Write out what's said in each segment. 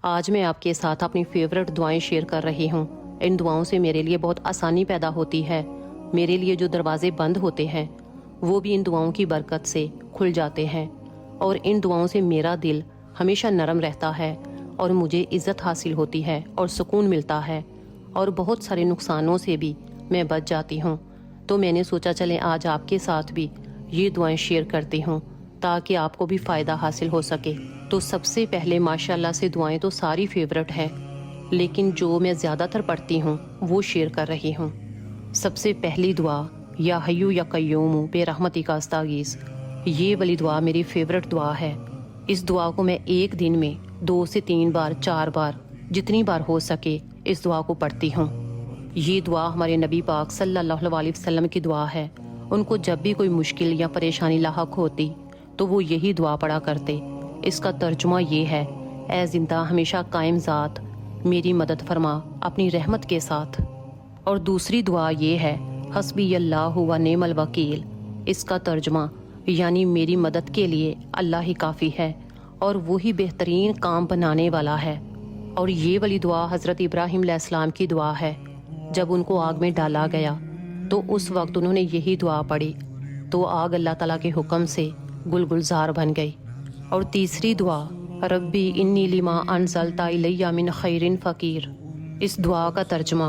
آج میں آپ کے ساتھ اپنی فیورٹ دعائیں شیئر کر رہی ہوں۔ ان دعاؤں سے میرے لیے بہت آسانی پیدا ہوتی ہے۔ میرے لیے جو دروازے بند ہوتے ہیں وہ بھی ان دعاؤں کی برکت سے کھل جاتے ہیں، اور ان دعاؤں سے میرا دل ہمیشہ نرم رہتا ہے اور مجھے عزت حاصل ہوتی ہے اور سکون ملتا ہے، اور بہت سارے نقصانوں سے بھی میں بچ جاتی ہوں۔ تو میں نے سوچا چلیں آج آپ کے ساتھ بھی یہ دعائیں شیئر کرتی ہوں تاکہ آپ کو بھی فائدہ حاصل ہو سکے۔ تو سب سے پہلے ماشاءاللہ سے دعائیں تو ساری فیورٹ ہیں، لیکن جو میں زیادہ تر پڑھتی ہوں وہ شیئر کر رہی ہوں۔ سب سے پہلی دعا یا حیو یا قیوم بے رحمتی کا استغیث، یہ والی دعا میری فیورٹ دعا ہے۔ اس دعا کو میں ایک دن میں 2 سے 3 بار 4 بار جتنی بار ہو سکے اس دعا کو پڑھتی ہوں۔ یہ دعا ہمارے نبی پاک صلی اللہ علیہ وسلم کی دعا ہے۔ ان کو جب بھی کوئی مشکل یا پریشانی لاحق ہوتی تو وہ یہی دعا پڑھا کرتے۔ اس کا ترجمہ یہ ہے: اے زندہ ہمیشہ قائم ذات، میری مدد فرما اپنی رحمت کے ساتھ۔ اور دوسری دعا یہ ہے: حسبی اللہ و نعم الوکیل۔ اس کا ترجمہ یعنی میری مدد کے لیے اللہ ہی کافی ہے اور وہی بہترین کام بنانے والا ہے۔ اور یہ والی دعا حضرت ابراہیم علیہ السلام کی دعا ہے۔ جب ان کو آگ میں ڈالا گیا تو اس وقت انہوں نے یہی دعا پڑھی تو آگ اللہ تعالیٰ کے حکم سے گلزار بن گئی۔ اور تیسری دعا: ربی انی لما انزلت الی من خیر فقیر۔ اس دعا کا ترجمہ: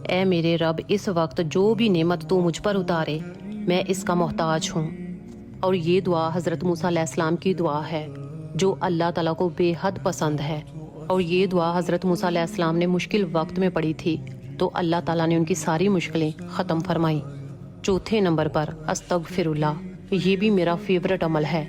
اے میرے رب، اس وقت جو بھی نعمت تو مجھ پر اتارے میں اس کا محتاج ہوں۔ اور یہ دعا حضرت موسیٰ علیہ السلام کی دعا ہے جو اللہ تعالیٰ کو بے حد پسند ہے، اور یہ دعا حضرت موسیٰ علیہ السلام نے مشکل وقت میں پڑھی تھی تو اللہ تعالیٰ نے ان کی ساری مشکلیں ختم فرمائیں۔ چوتھے نمبر پر استغفر اللہ، یہ بھی میرا فیورٹ عمل ہے۔